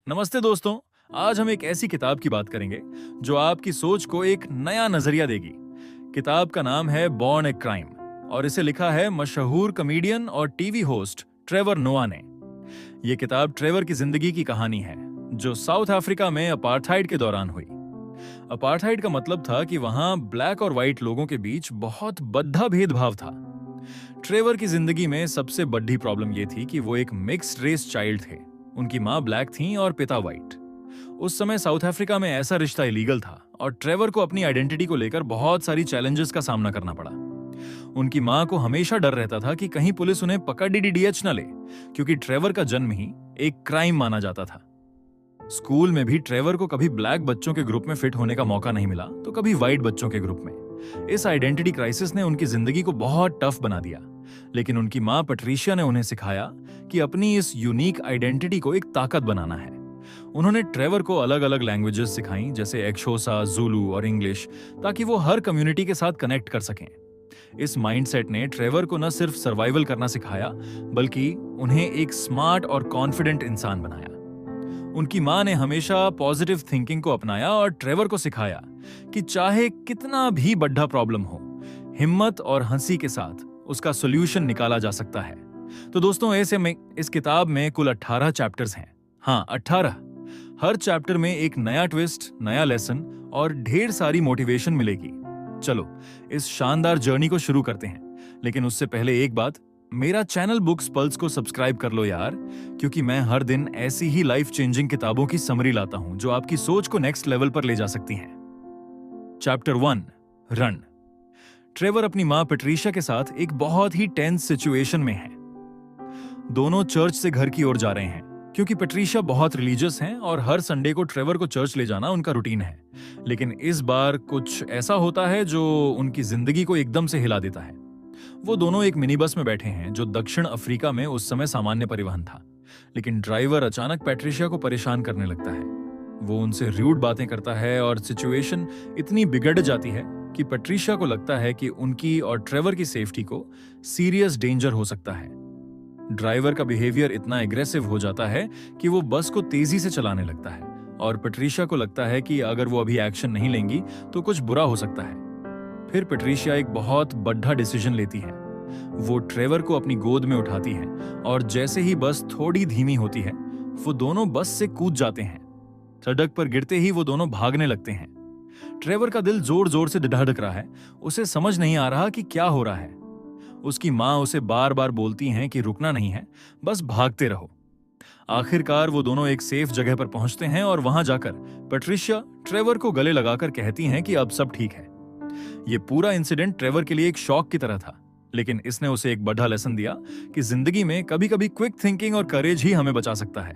नमस्ते दोस्तों। आज हम एक ऐसी किताब की बात करेंगे जो आपकी सोच को एक नया नजरिया देगी। किताब का नाम है बॉर्न ए क्राइम और इसे लिखा है मशहूर कॉमेडियन और टीवी होस्ट ट्रेवर नोआ ने। यह किताब ट्रेवर की जिंदगी की कहानी है जो साउथ अफ्रीका में अपार्थाइड के दौरान हुई। अपार्थाइड का मतलब था कि वहां ब्लैक और व्हाइट लोगों के बीच बहुत बद्धा भेदभाव था। ट्रेवर की जिंदगी में सबसे बड़ी प्रॉब्लम यह थी कि वो एक मिक्स्ड रेस चाइल्ड थे। उनकी माँ ब्लैक थी और पिता व्हाइट। उस समय साउथ अफ्रीका में ऐसा रिश्ता इलीगल था और ट्रेवर को अपनी आइडेंटिटी को लेकर बहुत सारी चैलेंजेस का सामना करना पड़ा। उनकी माँ को हमेशा डर रहता था कि कहीं पुलिस उन्हें पकड़ डीडीएच न ले, क्योंकि ट्रेवर का जन्म ही एक क्राइम माना जाता था। स्कूल में भी ट्रेवर को कभी ब्लैक बच्चों के ग्रुप में फिट होने का मौका नहीं मिला तो कभी व्हाइट बच्चों के ग्रुप में। इस आइडेंटिटी क्राइसिस ने उनकी जिंदगी को बहुत टफ बना दिया, लेकिन उनकी माँ पैट्रिशिया ने उन्हें सिखाया कि अपनी इस यूनिक आइडेंटिटी को एक ताकत बनाना है। उन्होंने ट्रेवर को अलग अलग लैंग्वेजेस सिखाई, जैसे एक्शोसा, जुलू और इंग्लिश, ताकि वो हर कम्युनिटी के साथ कनेक्ट कर सकें। इस माइंडसेट ने ट्रेवर को न सिर्फ सर्वाइवल करना सिखाया, बल्कि उन्हें एक स्मार्ट और कॉन्फिडेंट इंसान बनाया। उनकी माँ ने हमेशा पॉजिटिव थिंकिंग को अपनाया और ट्रेवर को सिखाया कि चाहे कितना भी बड़ा प्रॉब्लम हो, हिम्मत और हंसी के साथ उसका सॉल्यूशन निकाला जा सकता है। तो दोस्तों, ऐसे में इस किताब में कुल 18 चैप्टर्स हैं। हाँ, 18। हर चैप्टर में एक नया ट्विस्ट, नया लेसन और ढेर सारी मोटिवेशन मिलेगी। चलो इस शानदार जर्नी को शुरू करते हैं, लेकिन उससे पहले एक बात, मेरा चैनल बुक्स पल्स को सब्सक्राइब कर लो यार, क्योंकि मैं हर दिन ऐसी ही लाइफ चेंजिंग किताबों की समरी लाता हूं जो आपकी सोच को नेक्स्ट लेवल पर ले जा सकती हैं। Chapter 1, run. ट्रेवर अपनी मां पैट्रिशिया के साथ एक बहुत ही टेंस सिचुएशन में है। दोनों चर्च से घर की ओर जा रहे हैं, क्योंकि पैट्रिशिया बहुत रिलीजियस हैं और हर संडे को ट्रेवर को चर्च ले जाना उनका रूटीन है। लेकिन इस बार कुछ ऐसा होता है जो उनकी जिंदगी को एकदम से हिला देता है। वो दोनों एक मिनी बस में बैठे हैं जो दक्षिण अफ्रीका में उस समय सामान्य परिवहन था, लेकिन ड्राइवर अचानक पैट्रिशिया को परेशान करने लगता है। वो उनसे रूड बातें करता है और सिचुएशन इतनी बिगड़ जाती है कि पैट्रिशिया को लगता है कि उनकी और ट्रेवर की सेफ्टी को सीरियस डेंजर हो सकता है। ड्राइवर का बिहेवियर इतना एग्रेसिव हो जाता है कि वो बस को तेजी से चलाने लगता है और पैट्रिशिया को लगता है कि अगर वो अभी एक्शन नहीं लेंगी तो कुछ बुरा हो सकता है। फिर पैट्रिशिया एक बहुत बड़ा डिसीजन लेती है। वो ट्रेवर को अपनी गोद में उठाती है और जैसे ही बस थोड़ी धीमी होती है, वो दोनों बस से कूद जाते हैं। सड़क पर गिरते ही वो दोनों भागने लगते हैं। ट्रेवर का दिल जोर जोर से धड़क रहा है। उसे समझ नहीं आ रहा कि क्या हो रहा है। उसकी माँ उसे बार बार बोलती हैं कि रुकना नहीं है, बस भागते रहो। आखिरकार वो दोनों एक सेफ जगह पर पहुंचते हैं और वहां जाकर पैट्रिशिया ट्रेवर को गले लगाकर कहती हैं कि अब सब ठीक है। ये पूरा इंसिडेंट ट्रेवर के लिए एक शॉक की तरह था, लेकिन इसने उसे एक बड़ा लेसन दिया कि जिंदगी में कभी-कभी क्विक थिंकिंग और करेज ही हमें बचा सकता है।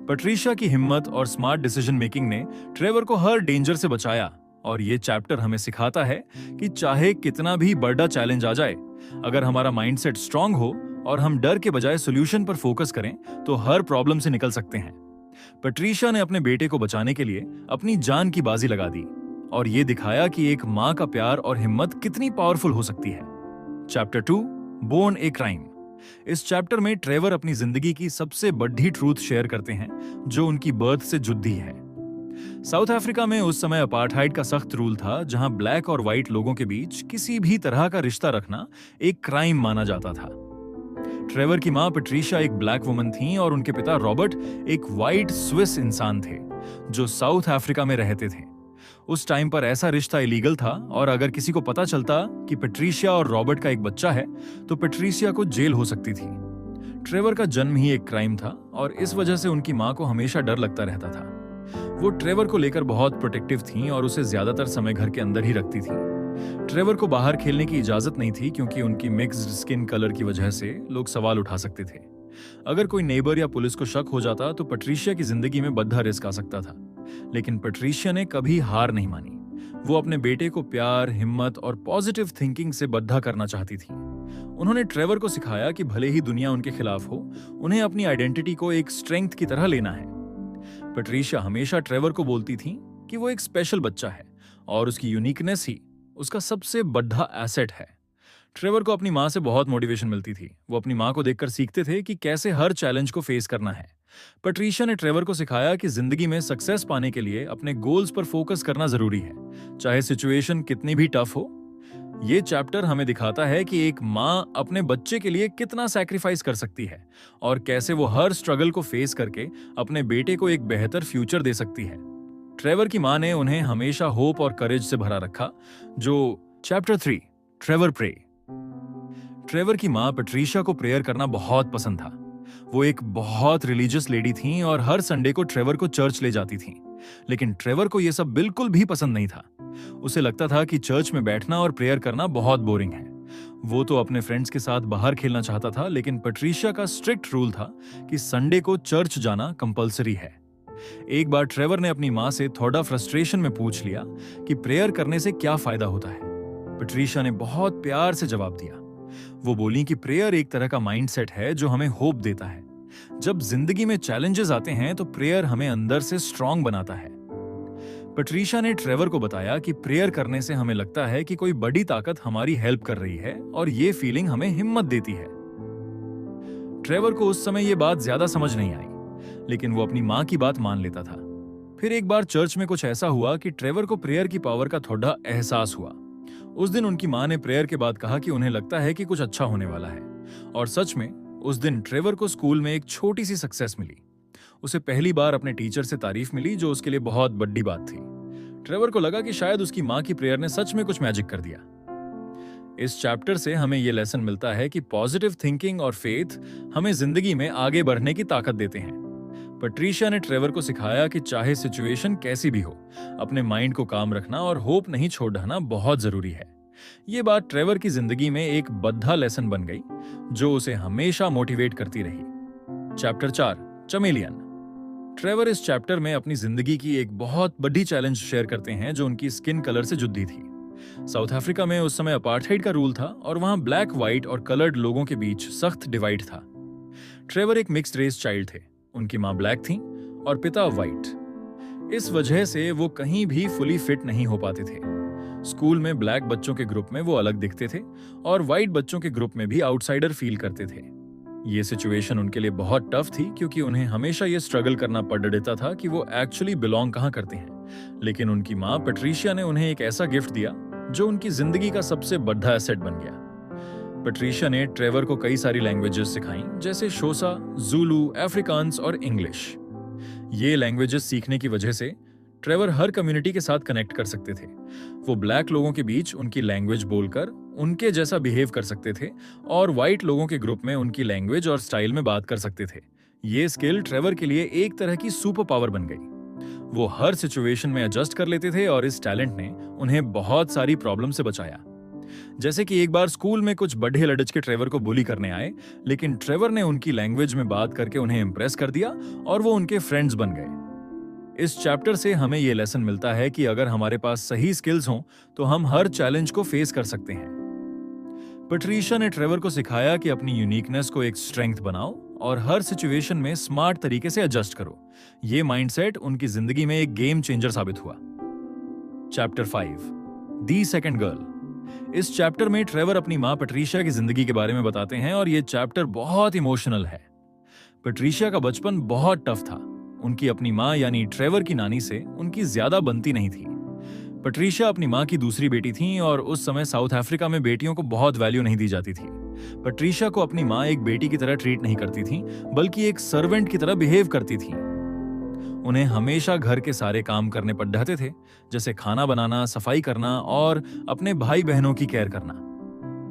पैट्रिशिया की हिम्मत और स्मार्ट डिसीजन मेकिंग ने ट्रेवर को हर डेंजर से बचाया और ये चैप्टर हमें सिखाता है कि चाहे कितना भी बड़ा चैलेंज आ जाए, अगर हमारा माइंडसेट स्ट्रांग हो और हम डर के बजाय सॉल्यूशन पर फोकस करें तो हर प्रॉब्लम से निकल सकते हैं। पैट्रिशिया ने अपने बेटे को बचाने के लिए अपनी जान की बाजी लगा दी और ये दिखाया कि एक माँ का प्यार और हिम्मत कितनी पावरफुल हो सकती है। Chapter 2, born a crime. इस चैप्टर में ट्रेवर अपनी जिंदगी की सबसे बड़ी ट्रूथ शेयर करते हैं जो उनकी बर्थ से जुड़ी है। साउथ अफ्रीका में उस समय अपार्थाइड का सख्त रूल था, जहां ब्लैक और व्हाइट लोगों के बीच किसी भी तरह का रिश्ता रखना एक क्राइम माना जाता था। ट्रेवर की मां पैट्रिशिया एक ब्लैक वुमन थी और उनके पिता रॉबर्ट एक व्हाइट स्विस इंसान थे जो साउथ अफ्रीका में रहते थे। उस टाइम पर ऐसा रिश्ता इलीगल था और अगर किसी को पता चलता कि पैट्रिशिया और रॉबर्ट का एक बच्चा है तो पैट्रिशिया को जेल हो सकती थी। ट्रेवर का जन्म ही एक क्राइम था और इस वजह से उनकी मां को हमेशा डर लगता रहता था। वो ट्रेवर को लेकर बहुत प्रोटेक्टिव थीं और उसे ज्यादातर समय घर के अंदर ही रखती थीं। ट्रेवर को बाहर खेलने की इजाजत नहीं थी, क्योंकि उनकी मिक्स्ड स्किन कलर की वजह से लोग सवाल उठा सकते थे। अगर कोई नेबर या पुलिस को शक हो जाता तो पैट्रिशिया की जिंदगी में बड़ा रिस्क आ सकता था। लेकिन पैट्रिशिया ने कभी हार नहीं मानी। वो अपने बेटे को प्यार, हिम्मत और पॉजिटिव थिंकिंग से बद्धा करना चाहती थी। उन्होंने ट्रेवर को सिखाया कि भले ही दुनिया उनके खिलाफ हो, उन्हें अपनी आइडेंटिटी को एक स्ट्रेंथ की तरह लेना है। पैट्रिशिया हमेशा ट्रेवर को बोलती थी कि वो एक स्पेशल बच्चा है और उसकी यूनिकनेस ही उसका सबसे बड़ा एसेट है। ट्रेवर को अपनी माँ से बहुत मोटिवेशन मिलती थी। वो अपनी माँ को देखकर सीखते थे कि कैसे हर चैलेंज को फेस करना है। पैट्रिशिया ने ट्रेवर को सिखाया कि जिंदगी में सक्सेस पाने के लिए अपने गोल्स पर फोकस करना जरूरी है, चाहे सिचुएशन कितनी भी टफ हो। ये चैप्टर हमें दिखाता है कि एक माँ अपने बच्चे के लिए कितना सैक्रिफाइस कर सकती है और कैसे वो हर स्ट्रगल को फेस करके अपने बेटे को एक बेहतर फ्यूचर दे सकती है। ट्रेवर की माँ ने उन्हें हमेशा होप और करेज से भरा रखा। Chapter 3, Trevor pray. ट्रेवर की माँ पैट्रिशिया को प्रेयर करना बहुत पसंद था। वो एक बहुत रिलीजियस लेडी थीं और हर संडे को ट्रेवर को चर्च ले जाती थीं। लेकिन ट्रेवर को यह सब बिल्कुल भी पसंद नहीं था। उसे लगता था कि चर्च में बैठना और प्रेयर करना बहुत बोरिंग है। वो तो अपने फ्रेंड्स के साथ बाहर खेलना चाहता था, लेकिन पैट्रिशिया का स्ट्रिक्ट रूल था कि संडे को चर्च जाना कंपलसरी है। एक बार ट्रेवर ने अपनी माँ से थोड़ा फ्रस्ट्रेशन में पूछ लिया कि प्रेयर करने से क्या फायदा होता है। पैट्रिशिया ने बहुत प्यार से जवाब दिया। वो बोली कि प्रेयर एक तरह का माइंडसेट है जो हमें होप देता है। जब जिंदगी में चैलेंजेस आते हैं तो प्रेयर हमें अंदर से स्ट्रांग बनाता है। पैट्रिशिया ने ट्रेवर को बताया कि प्रेयर करने से हमें लगता है कि कोई बड़ी ताकत हमारी हेल्प कर रही है और ये फीलिंग हमें हिम्मत देती है। ट्रेवर को उस समय ये बात ज्यादा समझ नहीं आई, लेकिन वो अपनी माँ की बात मान लेता था। फिर एक बार चर्च में कुछ ऐसा हुआ कि ट्रेवर को प्रेयर की पावर का थोड़ा एहसास हुआ। उस दिन उनकी माँ ने प्रेयर के बाद कहा कि उन्हें लगता है कि कुछ अच्छा होने वाला है। और सच में उस दिन ट्रेवर को स्कूल में एक छोटी सी सक्सेस मिली। उसे पहली बार अपने टीचर से तारीफ मिली, जो उसके लिए बहुत बड़ी बात थी। ट्रेवर को लगा कि शायद उसकी माँ की प्रेयर ने सच में कुछ मैजिक कर दिया। इस चैप्टर से हमें यह लेसन मिलता है कि पॉजिटिव थिंकिंग और फेथ हमें जिंदगी में आगे बढ़ने की ताकत देते हैं। पैट्रिशिया ने ट्रेवर को सिखाया कि चाहे सिचुएशन कैसी भी हो, अपने माइंड को काम रखना और होप नहीं छोड़ना बहुत जरूरी है। ये बात ट्रेवर की जिंदगी में एक बद्धा लेसन बन गई, जो उसे हमेशा मोटिवेट करती रही। चैप्टर 4, चमेलियन। ट्रेवर इस चैप्टर में अपनी जिंदगी की एक बहुत बड़ी चैलेंज शेयर करते हैं, जो उनकी स्किन कलर से जुड़ी थी। साउथ अफ्रीका में उस समय अपार्थाइड का रूल था और वहां ब्लैक, व्हाइट और कलर्ड लोगों के बीच सख्त डिवाइड था। ट्रेवर एक मिक्स्ड रेस चाइल्ड थे। उनकी माँ ब्लैक थी और पिता व्हाइट। इस वजह से वो कहीं भी फुली फिट नहीं हो पाते थे। स्कूल में ब्लैक बच्चों के ग्रुप में वो अलग दिखते थे और व्हाइट बच्चों के ग्रुप में भी आउटसाइडर फील करते थे। ये सिचुएशन उनके लिए बहुत टफ थी, क्योंकि उन्हें हमेशा ये स्ट्रगल करना पड़ देता था कि वो एक्चुअली बिलोंग कहाँ करते हैं। लेकिन उनकी माँ पैट्रिशिया ने उन्हें एक ऐसा गिफ्ट दिया जो उनकी जिंदगी का सबसे बड़ा एसेट बन गया। पैट्रिशिया ने ट्रेवर को कई सारी लैंग्वेजेस सिखाई, जैसे शोसा, ज़ूलू, अफ्रीकांस और इंग्लिश। ये लैंग्वेजेस सीखने की वजह से ट्रेवर हर कम्युनिटी के साथ कनेक्ट कर सकते थे। वो ब्लैक लोगों के बीच उनकी लैंग्वेज बोलकर उनके जैसा बिहेव कर सकते थे और व्हाइट लोगों के ग्रुप में उनकी लैंग्वेज और स्टाइल में बात कर सकते थे। ये स्किल ट्रेवर के लिए एक तरह की सुपर पावर बन गई। वो हर सिचुएशन में एडजस्ट कर लेते थे और इस टैलेंट ने उन्हें बहुत सारी प्रॉब्लम से बचाया। जैसे कि एक बार स्कूल में कुछ बड़े लड़च के ट्रेवर को बुली करने आए, लेकिन ट्रेवर ने उनकी लैंग्वेज में बात करके उन्हें इंप्रेस कर दिया और वो उनके फ्रेंड्स बन गए। इस चैप्टर से हमें यह लेसन मिलता है कि अगर हमारे पास सही स्किल्स हों तो हम हर चैलेंज को फेस कर सकते हैं। पैट्रिशिया ने ट्रेवर को सिखाया कि अपनी यूनिकनेस को एक स्ट्रेंथ बनाओ और हर सिचुएशन में स्मार्ट तरीके से एडजस्ट करो। ये माइंडसेट उनकी जिंदगी में एक गेम चेंजर साबित हुआ। Chapter 5, the second girl. इस चैप्टर में ट्रेवर अपनी माँ पैट्रिशिया की जिंदगी के बारे में बताते हैं और ये चैप्टर बहुत इमोशनल है। पैट्रिशिया का बचपन बहुत टफ था। उनकी अपनी माँ यानी ट्रेवर की नानी से उनकी ज्यादा बनती नहीं थी। पैट्रिशिया अपनी माँ की दूसरी बेटी थी और उस समय साउथ अफ्रीका में बेटियों को बहुत वैल्यू नहीं दी जाती थी। पैट्रिशिया को अपनी माँ एक बेटी की तरह ट्रीट नहीं करती थी, बल्कि एक सर्वेंट की तरह बिहेव करती थी। उन्हें हमेशा घर के सारे काम करने पड़ जाते थे, जैसे खाना बनाना, सफाई करना और अपने भाई बहनों की केयर करना।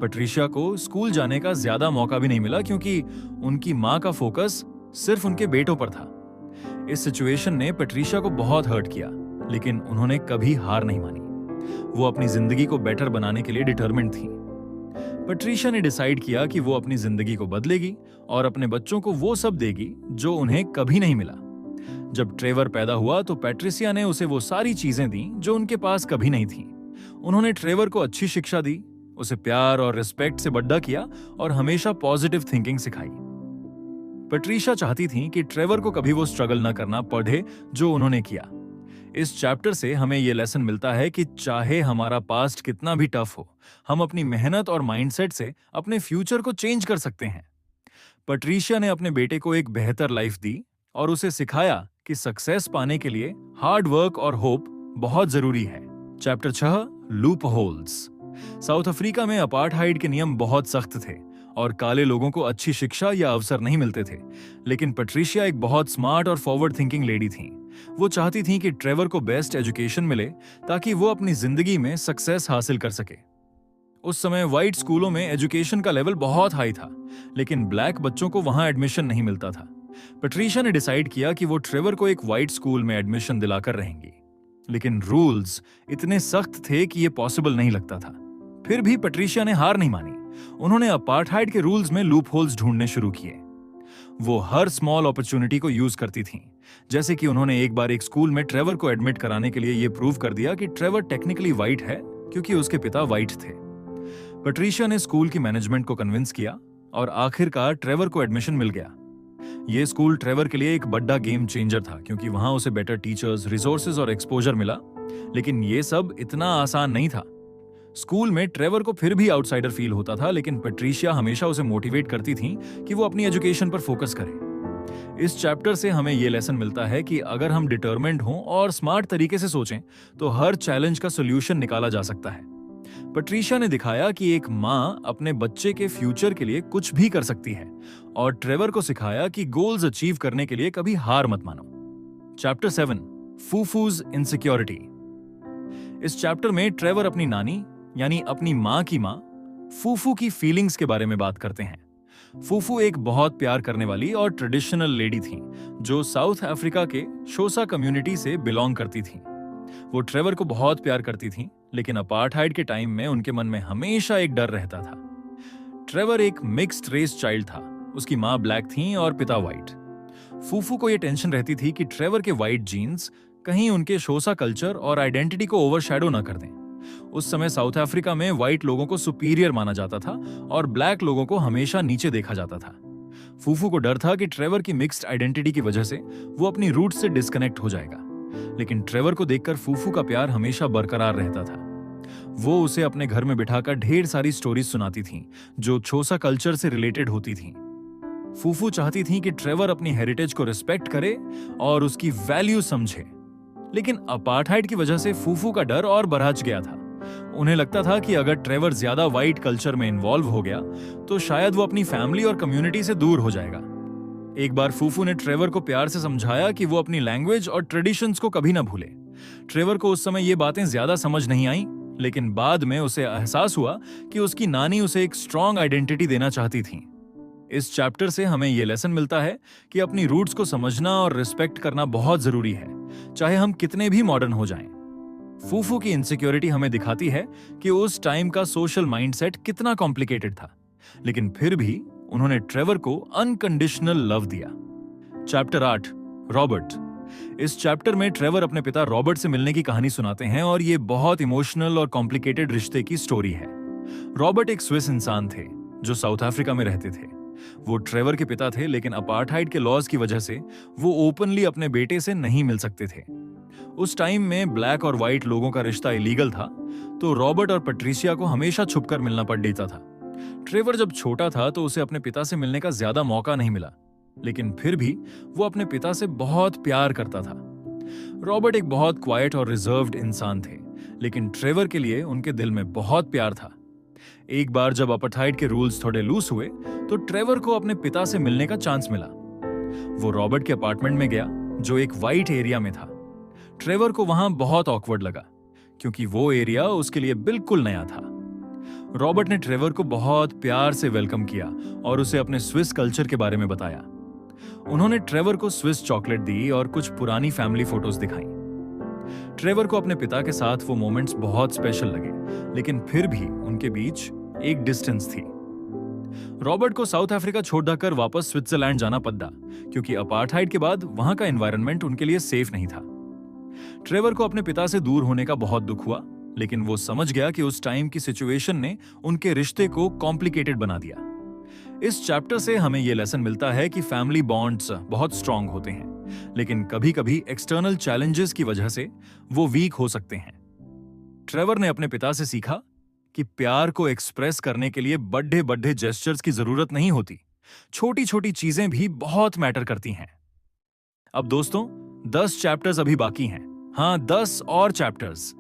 पैट्रिशिया को स्कूल जाने का ज्यादा मौका भी नहीं मिला, क्योंकि उनकी माँ का फोकस सिर्फ उनके बेटों पर था। इस सिचुएशन ने पैट्रिशिया को बहुत हर्ट किया, लेकिन उन्होंने कभी हार नहीं मानी। वो अपनी जिंदगी को बेटर बनाने के लिए डिटरमिन्ड थी। पैट्रिशिया ने डिसाइड किया कि वो अपनी जिंदगी को बदलेगी और अपने बच्चों को वो सब देगी जो उन्हें कभी नहीं मिला। जब ट्रेवर पैदा हुआ तो पैट्रिशिया ने उसे वो सारी चीजें दी जो उनके पास कभी नहीं थी। उन्होंने ट्रेवर को अच्छी शिक्षा दी, उसे प्यार और रिस्पेक्ट से बड़ा किया और हमेशा पॉजिटिव थिंकिंग सिखाई। पैट्रिशिया चाहती थी कि ट्रेवर को कभी वो स्ट्रगल न करना पड़े जो उन्होंने किया। इस चैप्टर से हमें ये लेसन मिलता है कि चाहे हमारा पास्ट कितना भी टफ हो, हम अपनी मेहनत और माइंडसेट से अपने फ्यूचर को चेंज कर सकते हैं। पैट्रिशिया ने अपने बेटे को एक बेहतर लाइफ दी और उसे सिखाया कि सक्सेस पाने के लिए हार्ड वर्क और होप बहुत जरूरी है। Chapter 6, loop holes. South Africa में अपार्थाइड के नियम बहुत सख्त थे और काले लोगों को अच्छी शिक्षा या अवसर नहीं मिलते थे। लेकिन पैट्रिशिया एक बहुत स्मार्ट और फॉरवर्ड थिंकिंग लेडी थी। वो चाहती थी कि ट्रेवर को बेस्ट एजुकेशन मिले ताकि वो अपनी जिंदगी में सक्सेस हासिल कर सके। उस समय व्हाइट स्कूलों में एजुकेशन का लेवल बहुत हाई था, लेकिन ब्लैक बच्चों को वहां एडमिशन नहीं मिलता था। पैट्रिशिया ने डिसाइड किया कि वो ट्रेवर को एक व्हाइट स्कूल में एडमिशन दिलाकर रहेंगी, लेकिन रूल्स इतने सख्त थे कि ये पॉसिबल नहीं लगता था। फिर भी पैट्रिशिया ने हार नहीं मानी। उन्होंने अपार्थाइड के रूल्स में लूप होल्स ढूंढने शुरू किए। वो हर स्मॉल अपॉर्चुनिटी को यूज करती थीं। जैसे कि उन्होंने एक बार एक स्कूल में ट्रेवर को एडमिट कराने के लिए ये प्रूव कर दिया कि ट्रेवर टेक्निकली व्हाइट है क्योंकि उसके पिता व्हाइट थे। पैट्रिशिया ने स्कूल की मैनेजमेंट को कन्विंस किया और आखिरकार ट्रेवर को एडमिशन मिल गया। ये स्कूल ट्रेवर के लिए एक बड़ा गेम चेंजर था क्योंकि वहां उसे बेटर टीचर्स, रिसोर्सेज और एक्सपोजर मिला। लेकिन ये सब इतना आसान नहीं था। स्कूल में ट्रेवर को फिर भी आउटसाइडर फील होता था, लेकिन पैट्रिशिया हमेशा उसे मोटिवेट करती थी कि वो अपनी एजुकेशन पर फोकस करे। इस चैप्टर से हमें यह लेसन मिलता है कि अगर हम डिटरमिन्ड हों और स्मार्ट तरीके से सोचें तो हर चैलेंज का सोल्यूशन निकाला जा सकता है। पैट्रिशिया ने दिखाया कि एक माँ अपने बच्चे के फ्यूचर के लिए कुछ भी कर सकती है और ट्रेवर को सिखाया कि गोल्स अचीव करने के लिए कभी हार मत मानो। चैप्टर 7, फूफूज इनसिक्योरिटी। इस चैप्टर में ट्रेवर अपनी नानी यानी अपनी माँ की माँ फूफू की फीलिंग्स के बारे में बात करते हैं। फूफू एक बहुत प्यार करने वाली और ट्रेडिशनल लेडी थी जो साउथ अफ्रीका के शोसा कम्युनिटी से बिलोंग करती थी। वो ट्रेवर को बहुत प्यार करती थी, लेकिन अपार्थाइड के टाइम में उनके मन में हमेशा एक डर रहता था। ट्रेवर एक मिक्स्ड रेस चाइल्ड था। उसकी माँ ब्लैक थी और पिता व्हाइट। फूफू को यह टेंशन रहती थी कि ट्रेवर के व्हाइट जीन्स कहीं उनके शोसा कल्चर और आइडेंटिटी को ओवरशैडो ना कर दें। उस समय साउथ अफ्रीका में व्हाइट लोगों को सुपीरियर माना जाता था और ब्लैक लोगों को हमेशा नीचे देखा जाता था। फूफू को डर था कि ट्रेवर की मिक्स्ड आइडेंटिटी की वजह से वो अपनी रूट से डिस्कनेक्ट हो जाएगा। लेकिन ट्रेवर को देखकर फूफू का प्यार हमेशा बरकरार रहता था। वो उसे अपने घर में बिठाकर ढेर सारी स्टोरीज सुनाती थीं जो छोसा कल्चर से रिलेटेड होती थीं। फूफू चाहती थीं कि ट्रेवर अपनी हेरिटेज को रिस्पेक्ट करे और उसकी वैल्यू समझे। लेकिन अपार्थाइड की वजह से फूफू का डर और बढ़ गया था। उन्हें लगता था कि अगर ट्रेवर ज्यादा व्हाइट कल्चर में इन्वॉल्व हो गया तो शायद वो अपनी फैमिली और कम्युनिटी से दूर हो जाएगा। एक बार फूफू ने ट्रेवर को प्यार से समझाया कि वो अपनी लैंग्वेज और ट्रेडिशंस को कभी ना भूले। ट्रेवर को उस समय ये बातें ज्यादा समझ नहीं आई, लेकिन बाद में उसे एहसास हुआ कि उसकी नानी उसे एक स्ट्रॉन्ग आइडेंटिटी देना चाहती थी। इस चैप्टर से हमें यह लेसन मिलता है कि अपनी रूट्स को समझना और रिस्पेक्ट करना बहुत जरूरी है, चाहे हम कितने भी मॉडर्न हो जाएं। फूफू की इनसिक्योरिटी हमें दिखाती है कि उस टाइम का सोशल माइंडसेट कितना कॉम्प्लिकेटेड था, लेकिन फिर भी उन्होंने ट्रेवर को अनकंडीशनल लव दिया। Chapter 8, Robert. इस चैप्टर में ट्रेवर अपने पिता रॉबर्ट से मिलने की कहानी सुनाते हैं और ये बहुत इमोशनल और कॉम्प्लिकेटेड रिश्ते की स्टोरी है। रॉबर्ट एक स्विस इंसान थे जो साउथ अफ्रीका में रहते थे। वो ट्रेवर के पिता थे, लेकिन अपार्थाइड के लॉज की वजह से वो ओपनली अपने बेटे से नहीं मिल सकते थे। उस टाइम में ब्लैक और व्हाइट लोगों का रिश्ता इलीगल था, तो रॉबर्ट और पैट्रिशिया को हमेशा छुपकर मिलना पड़ देता था। ट्रेवर जब छोटा था तो उसे अपने पिता से मिलने का ज्यादा मौका नहीं मिला, लेकिन फिर भी वो अपने पिता से बहुत प्यार करता था। रॉबर्ट एक बहुत क्वाइट और रिजर्व्ड इंसान थे, लेकिन ट्रेवर के लिए उनके दिल में बहुत प्यार था। एक बार जब अपार्थाइड के रूल्स थोड़े लूज हुए तो ट्रेवर को अपने पिता से मिलने का चांस मिला। वो रॉबर्ट के अपार्टमेंट में गया जो एक वाइट एरिया में था। ट्रेवर को वहां बहुत ऑकवर्ड लगा क्योंकि वो एरिया उसके लिए बिल्कुल नया था। रॉबर्ट ने ट्रेवर को बहुत प्यार से वेलकम किया और उसे अपने स्विस कल्चर के बारे में बताया। उन्होंने ट्रेवर को स्विस चॉकलेट दी और कुछ पुरानी फैमिली फोटोज दिखाई। ट्रेवर को अपने पिता के साथ वो मोमेंट्स बहुत स्पेशल लगे, लेकिन फिर भी उनके बीच एक डिस्टेंस थी। रॉबर्ट को साउथ अफ्रीका छोड़कर वापस स्विट्जरलैंड जाना पड़ा क्योंकि अपार्थाइड के बाद वहां का एनवायरनमेंट उनके लिए सेफ नहीं था। ट्रेवर को अपने पिता से दूर होने का बहुत दुख हुआ, लेकिन वो समझ गया कि उस टाइम की सिचुएशन ने उनके रिश्ते को कॉम्प्लिकेटेड बना दिया। इस चैप्टर से हमें यह लेसन मिलता है कि फैमिली बॉन्ड्स बहुत स्ट्रांग होते हैं, लेकिन कभी-कभी एक्सटर्नल चैलेंजेस की वजह से वो वीक हो सकते हैं। ट्रेवर ने अपने पिता से सीखा कि प्यार को एक्सप्रेस करने के लिए बड़े बड़े जेस्चर्स की जरूरत नहीं होती, छोटी छोटी चीजें भी बहुत मैटर करती हैं। अब दोस्तों, 10 चैप्टर्स अभी बाकी हैं। हाँ, 10 और चैप्टर्स।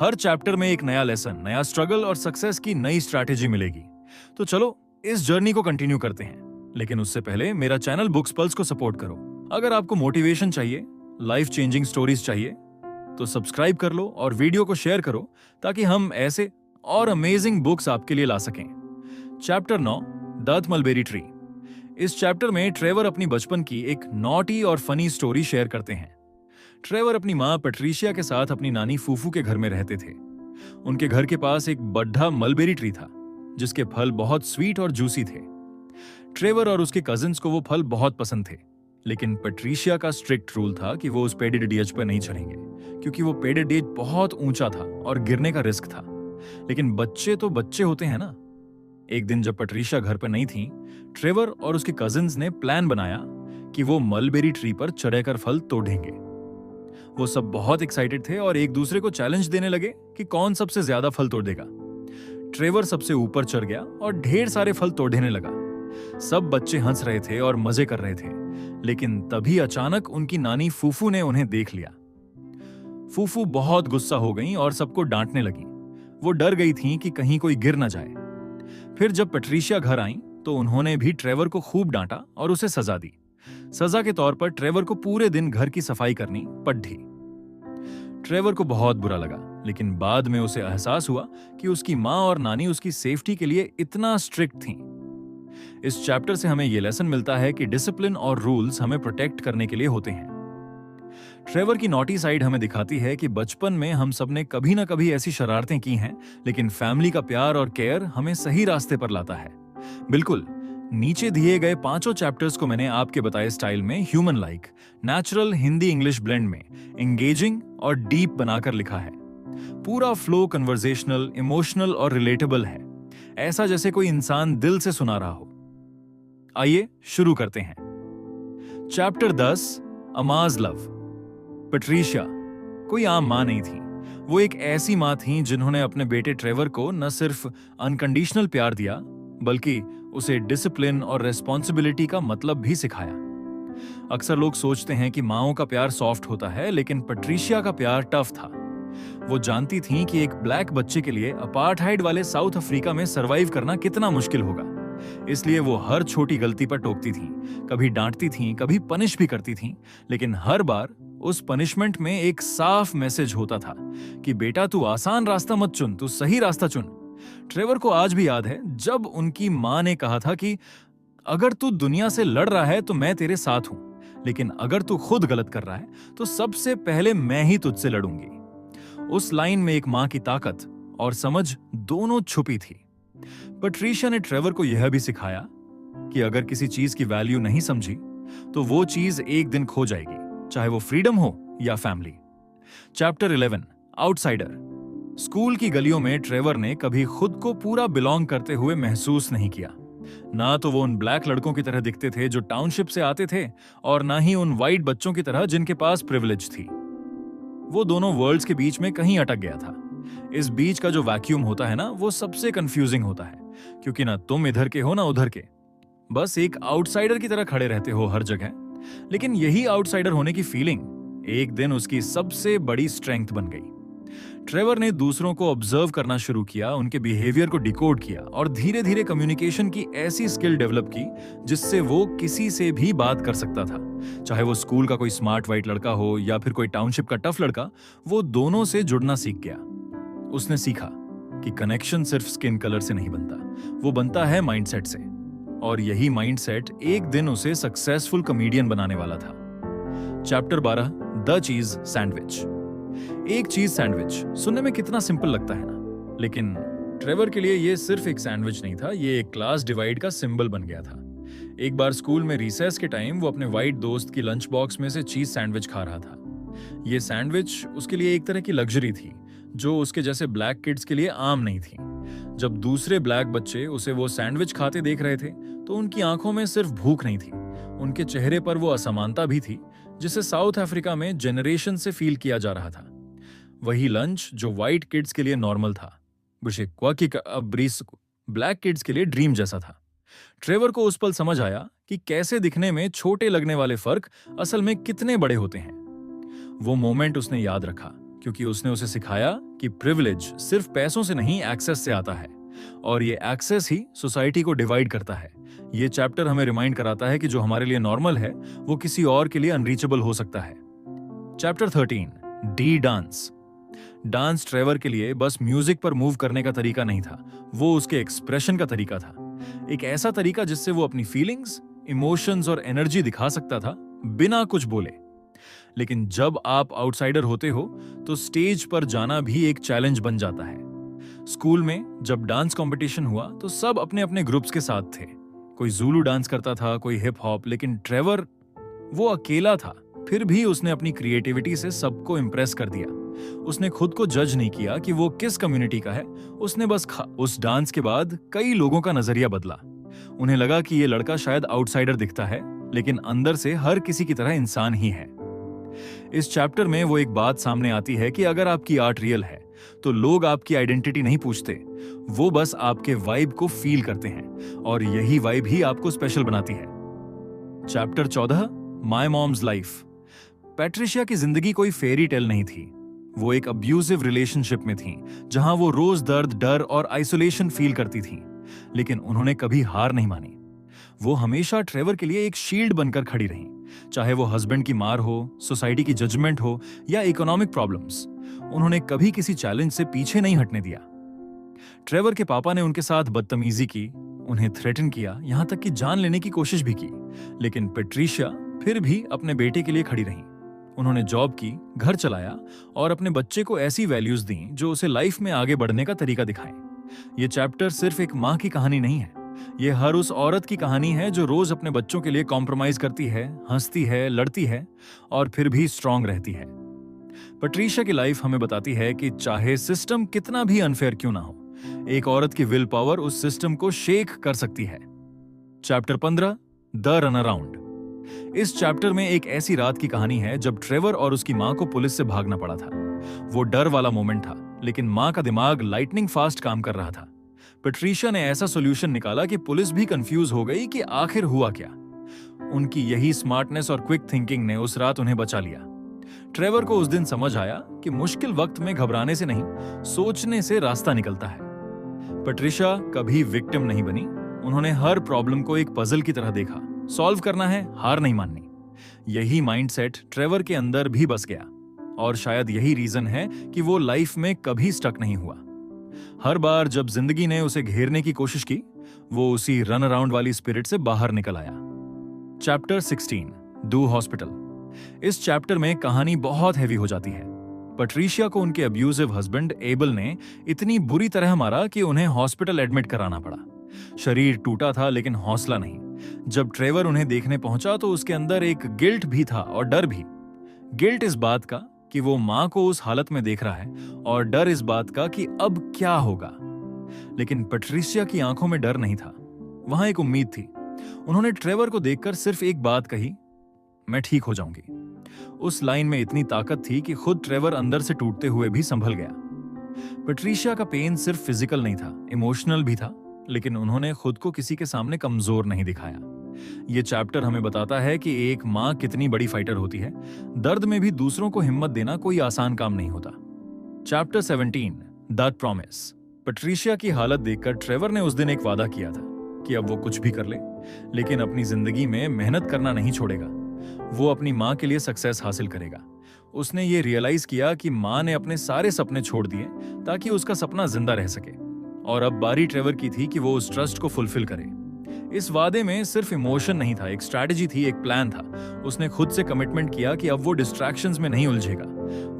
हर चैप्टर में एक नया लेसन, नया स्ट्रगल और सक्सेस की नई स्ट्रैटेजी मिलेगी। तो चलो इस जर्नी को कंटिन्यू करते हैं। लेकिन उससे पहले मेरा चैनल बुक्स पल्स को सपोर्ट करो। अगर आपको मोटिवेशन चाहिए, लाइफ चेंजिंग स्टोरीज चाहिए, तो सब्सक्राइब कर लो और वीडियो को शेयर करो ताकि हम ऐसे और अमेजिंग बुक्स आपके लिए ला सकें। Chapter 9, the mulberry tree. इस चैप्टर में ट्रेवर अपनी बचपन की एक नॉटी और फनी स्टोरी शेयर करते हैं। ट्रेवर अपनी माँ पैट्रिशिया के साथ अपनी नानी फूफू के घर में रहते थे। उनके घर के पास एक बड़ा मलबेरी ट्री था जिसके फल बहुत स्वीट और जूसी थे। ट्रेवर और उसके कजिन्स को वो फल बहुत पसंद थे, लेकिन पैट्रिशिया का स्ट्रिक्ट रूल था कि वो उस पेडेड एज पर नहीं चढ़ेंगे क्योंकि वो पेडेड एज बहुत ऊंचा था और गिरने का रिस्क था। लेकिन बच्चे तो बच्चे होते हैं ना। एक दिन जब पैट्रिशिया घर पर नहीं थी, ट्रेवर और उसके कजिन्स ने प्लान बनाया कि वो मलबेरी ट्री पर चढ़कर फल तोड़ेंगे। वो सब बहुत एक्साइटेड थे और एक दूसरे को चैलेंज देने लगे कि कौन सबसे ज्यादा फल तोड़ देगा। ट्रेवर सबसे ऊपर चढ़ गया और ढेर सारे फल तोड़ने लगा। सब बच्चे हंस रहे थे और मजे कर रहे थे, लेकिन तभी अचानक उनकी नानी फूफू ने उन्हें देख लिया। फूफू बहुत गुस्सा हो गईं और सबको डांटने लगी। वो डर गई थीं कि कहीं कोई गिर न जाए। फिर जब पैट्रिशिया घर आईं तो उन्होंने भी ट्रेवर को खूब डांटा और उसे सजा दी। सजा के तौर पर ट्रेवर को पूरे दिन घर की सफाई करनी पड़ी। ट्रेवर को बहुत बुरा लगा, लेकिन बाद में उसे एहसास हुआ कि उसकी माँ और नानी उसकी सेफ्टी के लिए इतना स्ट्रिक्ट थीं। इस चैप्टर से हमें यह लेसन मिलता है कि डिसिप्लिन और रूल्स हमें प्रोटेक्ट करने के लिए होते हैं। ट्रेवर की नॉटी साइड हमें दिखाती है कि बचपन में हम सबने कभी ना कभी ऐसी शरारतें की हैं, लेकिन फैमिली का प्यार और केयर हमें सही रास्ते पर लाता है। बिल्कुल, नीचे दिए गए 5 चैप्टर्स को मैंने आपके बताए स्टाइल में human like, natural Hindi English blend में एंगेजिंग और डीप बनाकर लिखा है। पूरा फ्लो कन्वर्सेशनल, इमोशनल और रिलेटेबल है, ऐसा जैसे कोई इंसान दिल से सुना रहा हो। आइए शुरू करते हैं। Chapter 10, अमाज love. पैट्रिशिया कोई आम मां नहीं थी। वो एक ऐसी मां थी जिन्होंने अपने बेटे ट्रेवर को न सिर्फ अनकंडीशनल प्यार दिया, बल्कि उसे डिसिप्लिन और रेस्पॉन्सिबिलिटी का मतलब भी सिखाया। अक्सर लोग सोचते हैं कि माओं का प्यार सॉफ्ट होता है, लेकिन पैट्रिशिया का प्यार टफ था। वो जानती थीं कि एक ब्लैक बच्चे के लिए अपार्थाइड वाले साउथ अफ्रीका में सरवाइव करना कितना मुश्किल होगा। इसलिए वो हर छोटी गलती पर टोकती थीं, कभी डांटती थीं, कभी पनिश भी करती थीं, लेकिन हर बार उस पनिशमेंट में एक साफ मैसेज होता था कि बेटा तू आसान रास्ता मत चुन, तू सही रास्ता चुन। ट्रेवर को आज भी याद है जब उनकी मां ने कहा था कि अगर तू दुनिया से लड़ रहा है तो मैं तेरे साथ हूं, लेकिन अगर तू खुद गलत कर रहा है तो सबसे पहले मैं ही तुझसे लड़ूंगी। उस लाइन में एक मां की ताकत और समझ दोनों छुपी थी। पैट्रिशिया ने ट्रेवर को यह भी सिखाया कि अगर किसी चीज की वैल्यू नहीं समझी तो वो चीज एक दिन खो जाएगी, चाहे वो फ्रीडम हो या फैमिली। Chapter 11, outsider. स्कूल की गलियों में ट्रेवर ने कभी खुद को पूरा बिलोंग करते हुए महसूस नहीं किया। ना तो वो उन ब्लैक लड़कों की तरह दिखते थे जो टाउनशिप से आते थे, और ना ही उन वाइट बच्चों की तरह जिनके पास प्रिविलेज थी। वो दोनों वर्ल्ड्स के बीच में कहीं अटक गया था। इस बीच का जो वैक्यूम होता है ना, वो सबसे कंफ्यूजिंग होता है, क्योंकि ना तुम इधर के हो ना उधर के, बस एक आउटसाइडर की तरह खड़े रहते हो हर जगह। लेकिन यही आउटसाइडर होने की फीलिंग एक दिन उसकी सबसे बड़ी स्ट्रेंथ बन गई। ट्रेवर ने दूसरों को ऑब्जर्व करना शुरू किया, उनके बिहेवियर को डिकोड किया और धीरे धीरे कम्युनिकेशन की ऐसी स्किल डेवलप की जिससे वो किसी से भी बात कर सकता था। चाहे वो स्कूल का कोई स्मार्ट वाइट लड़का हो या फिर कोई टाउनशिप का टफ लड़का, वो दोनों से जुड़ना सीख गया। उसने सीखा कि कनेक्शन सिर्फ स्किन कलर से नहीं बनता, वो बनता है माइंडसेट से। और यही माइंडसेट एक दिन उसे सक्सेसफुल कॉमेडियन बनाने वाला था। Chapter 12, the cheese sandwich. एक चीज सैंडविच सुनने में कितना सिंपल लगता है ना, लेकिन ट्रेवर के लिए यह सिर्फ एक सैंडविच नहीं था, ये एक क्लास डिवाइड का सिंबल बन गया था। एक बार स्कूल में रिसेस के टाइम वो अपने वाइट दोस्त की लंच बॉक्स में से चीज सैंडविच खा रहा था। ये सैंडविच उसके लिए एक तरह की लग्जरी थी जो उसके जैसे ब्लैक किड्स के लिए आम नहीं थी। जब दूसरे ब्लैक बच्चे उसे वो सैंडविच खाते देख रहे थे तो उनकी आंखों में सिर्फ भूख नहीं थी, उनके चेहरे पर वो असमानता भी थी जिसे साउथ अफ्रीका में जनरेशन से फील किया जा रहा था। वही लंच जो व्हाइट किड्स के लिए नॉर्मल था, ब्लैक किड्स के लिए ड्रीम जैसा था। ट्रेवर को उस पल समझ आया कि कैसे दिखने में छोटे लगने वाले फर्क असल में कितने बड़े होते हैं। वो मोमेंट उसने याद रखा क्योंकि उसने उसे सिखाया कि प्रिविलेज सिर्फ पैसों से नहीं, एक्सेस से आता है, और ये एक्सेस ही सोसाइटी को डिवाइड करता है। ये चैप्टर हमें रिमाइंड कराता है कि जो हमारे लिए नॉर्मल है वो किसी और के लिए अनरीचेबल हो सकता है। Chapter 13, D dance. Dance Trevor के लिए बस म्यूजिक पर मूव करने का तरीका नहीं था, वो उसके एक्सप्रेशन का तरीका था। एक ऐसा तरीका जिससे वो अपनी फीलिंग्स, इमोशंस और एनर्जी दिखा सकता था बिना कुछ बोले। लेकिन जब आप आउटसाइडर होते हो तो स्टेज पर जाना भी एक चैलेंज बन जाता है। स्कूल में जब डांस कंपटीशन हुआ तो सब अपने अपने ग्रुप्स के साथ थे। कोई ज़ुलू डांस करता था, कोई हिप हॉप, लेकिन ट्रेवर वो अकेला था। फिर भी उसने अपनी क्रिएटिविटी से सबको इम्प्रेस कर दिया। उसने खुद को जज नहीं किया कि वो किस कम्युनिटी का है, उसने बस उस डांस के बाद कई लोगों का नजरिया बदला। उन्हें लगा कि ये लड़का शायद आउटसाइडर दिखता है, लेकिन अंदर से हर किसी की तरह इंसान ही है। इस चैप्टर में वो एक बात सामने आती है कि अगर आपकी आर्ट रियल है तो लोग आपकी आइडेंटिटी नहीं पूछते, वो बस आपके वाइब को फील करते हैं, और यही वाइब ही आपको स्पेशल बनाती है। Chapter 14, my moms life. Patricia की जिंदगी कोई फेरी टेल नहीं थी। वो एक अब्यूजिव रिलेशनशिप में थी जहां वो रोज दर्द, डर और आइसोलेशन फील करती थी, लेकिन उन्होंने कभी हार नहीं मानी। वो हमेशा ट्रेवर के लिए एक शील्ड बनकर खड़ी रही, चाहे वो हस्बैंड की मार हो, सोसाइटी की जजमेंट हो या इकोनॉमिक प्रॉब्लम्स। उन्होंने कभी किसी चैलेंज से पीछे नहीं हटने दिया। ट्रेवर के पापा ने उनके साथ बदतमीजी की, उन्हें थ्रेटन किया, यहां तक कि जान लेने की कोशिश भी की, लेकिन पैट्रिशिया फिर भी अपने बेटे के लिए खड़ी रही। उन्होंने जॉब की, घर चलाया और अपने बच्चे को ऐसी वैल्यूज दी जो उसे लाइफ में आगे बढ़ने का तरीका दिखाएं। ये चैप्टर सिर्फ एक माँ की कहानी नहीं है, ये हर उस औरत की कहानी है जो रोज अपने बच्चों के लिए कॉम्प्रोमाइज करती है, हंसती है, लड़ती है और फिर भी स्ट्रांग रहती है। पैट्रिशिया की लाइफ हमें बताती है कि चाहे सिस्टम कितना भी अनफेयर क्यों ना हो, एक औरत की विल पावर उस सिस्टम को शेक कर सकती है। Chapter 15, the run around. इस चैप्टर में एक ऐसी रात की कहानी है जब ट्रेवर और उसकी मां को पुलिस से भागना पड़ा था। वो डर वाला मोमेंट था, लेकिन मां का दिमाग लाइटनिंग फास्ट काम कर रहा था। पैट्रिशिया ने ऐसा सॉल्यूशन निकाला कि पुलिस भी कंफ्यूज हो गई कि आखिर हुआ क्या। उनकी यही स्मार्टनेस और क्विक थिंकिंग ने उस रात उन्हें बचा लिया। ट्रेवर को उस दिन समझ आया कि मुश्किल वक्त में घबराने से नहीं, सोचने से रास्ता निकलता है। पैट्रिशिया कभी विक्टिम नहीं बनी, उन्होंने हर प्रॉब्लम को एक पजल की तरह देखा। सॉल्व करना है, हार नहीं माननी। यही माइंडसेट ट्रेवर के अंदर भी बस गया, और शायद यही रीजन है कि वो लाइफ में कभी स्टक नहीं हुआ। हर बार जब जिंदगी ने उसे घेरने की कोशिश की, वो उसी रन अराउंड वाली स्पिरिट से बाहर निकल आया। Chapter 16, do hospital. इस चैप्टर में कहानी बहुत हैवी हो जाती है। पैट्रिशिया को उनके अब्यूजिव हस्बैंड एबल ने इतनी बुरी तरह मारा कि उन्हें हॉस्पिटल एडमिट कराना पड़ा। शरीर टूटा था लेकिन हौसला नहीं। जब ट्रेवर उन्हें देखने पहुंचा तो उसके अंदर एक गिल्ट भी था और डर भी। गिल्ट इस बात का कि वो मां को उस हालत में देख रहा है, और डर इस बात का कि अब क्या होगा। लेकिन पैट्रिशिया की आंखों में डर नहीं था, वहां एक उम्मीद थी। उन्होंने ट्रेवर को देखकर सिर्फ एक बात कही, मैं ठीक हो जाऊंगी। उस लाइन में इतनी ताकत थी कि खुद ट्रेवर अंदर से टूटते हुए भी संभल गया। पैट्रिशिया का पेन सिर्फ फिजिकल नहीं था, इमोशनल भी था, लेकिन उन्होंने खुद को किसी के सामने कमजोर नहीं दिखाया। ये चैप्टर हमें बताता है कि एक माँ कितनी बड़ी फाइटर होती है। दर्द में भी दूसरों को हिम्मत देना कोई आसान काम नहीं होता। Chapter 17, that promise. पैट्रिशिया की हालत देखकर ट्रेवर ने उस दिन एक वादा किया था कि अब वो कुछ भी कर ले, लेकिन अपनी जिंदगी में मेहनत करना नहीं छोड़ेगा। वो अपनी माँ के लिए सक्सेस हासिल करेगा। उसने ये रियलाइज किया कि माँ ने अपने सारे सपने छोड़ दिए ताकि उसका सपना जिंदा रह सके, और अब बारी ट्रेवर की थी कि वो उस ट्रस्ट को फुलफिल करे। इस वादे में सिर्फ इमोशन नहीं था, एक स्ट्रैटेजी थी, एक प्लान था। उसने खुद से कमिटमेंट किया कि अब वो डिस्ट्रैक्शंस में नहीं उलझेगा।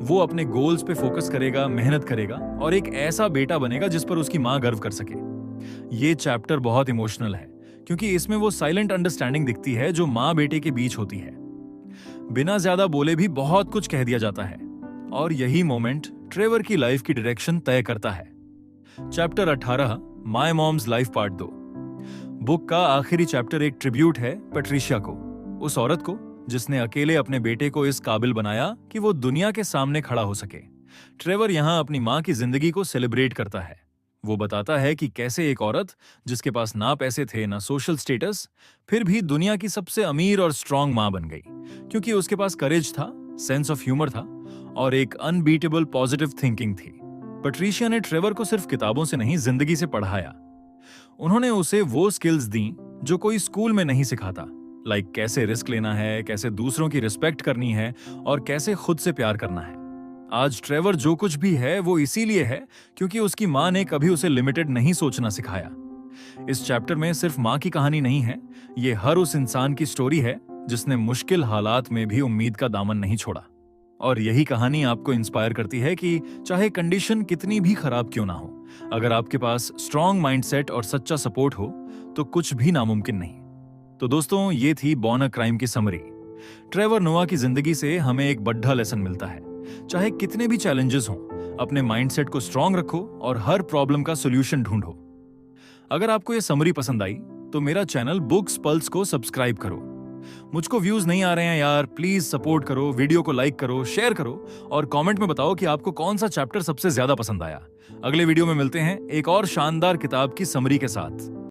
वो अपने गोल्स पे फोकस करेगा, मेहनत करेगा और एक ऐसा बेटा बनेगा जिस पर उसकी माँ गर्व कर सके। ये चैप्टर बहुत इमोशनल है क्योंकि इसमें वो साइलेंट अंडरस्टैंडिंग दिखती है जो माँ बेटे के बीच होती है। बिना ज्यादा बोले भी बहुत कुछ कह दिया जाता है, और यही मोमेंट ट्रेवर की लाइफ की डायरेक्शन तय करता है। Chapter 18, my moms life part 2। Book का आखिरी चैप्टर एक ट्रिब्यूट है पैट्रिशिया को। उस औरत को जिसने अकेले अपने बेटे को इस काबिल बनाया कि वो दुनिया के सामने खड़ा हो सके। ट्रेवर यहाँ अपनी माँ की जिंदगी को सेलिब्रेट करता है। वो बताता है कि कैसे एक औरत जिसके पास ना पैसे थे ना सोशल स्टेटस, फिर भी दुनिया की सबसे अमीर और स्ट्रांग माँ बन गई, क्योंकि उसके पास करेज था, सेंस ऑफ ह्यूमर था और एक अनबीटेबल पॉजिटिव थिंकिंग थी। पैट्रिशिया ने ट्रेवर को सिर्फ किताबों से नहीं, जिंदगी से पढ़ाया। उन्होंने उसे वो स्किल्स दी जो कोई स्कूल में नहीं सिखाता, लाइक कैसे रिस्क लेना है, कैसे दूसरों की रिस्पेक्ट करनी है और कैसे खुद से प्यार करना है। आज ट्रेवर जो कुछ भी है वो इसीलिए है क्योंकि उसकी माँ ने कभी उसे लिमिटेड नहीं सोचना सिखाया। इस चैप्टर में सिर्फ माँ की कहानी नहीं है, ये हर उस इंसान की स्टोरी है जिसने मुश्किल हालात में भी उम्मीद का दामन नहीं छोड़ा। और यही कहानी आपको इंस्पायर करती है कि चाहे कंडीशन कितनी भी खराब क्यों ना हो, अगर आपके पास स्ट्रॉन्ग माइंडसेट और सच्चा सपोर्ट हो तो कुछ भी नामुमकिन नहीं। तो दोस्तों, ये थी बॉर्न अ क्राइम की समरी। ट्रेवर नोआ की जिंदगी से हमें एक बड़ा लेसन मिलता है, चाहे कितने भी चैलेंजेस हों, अपने माइंडसेट को स्ट्रांग रखो और हर प्रॉब्लम का सॉल्यूशन ढूंढो। अगर आपको यह समरी पसंद आई तो मेरा चैनल बुक्स पल्स को सब्सक्राइब करो। मुझको व्यूज नहीं आ रहे हैं यार, प्लीज सपोर्ट करो, वीडियो को लाइक करो, शेयर करो और कमेंट में बताओ कि आपको कौन सा चैप्टर सबसे ज्यादा पसंद आया। अगले वीडियो में मिलते हैं एक और शानदार किताब की समरी के साथ।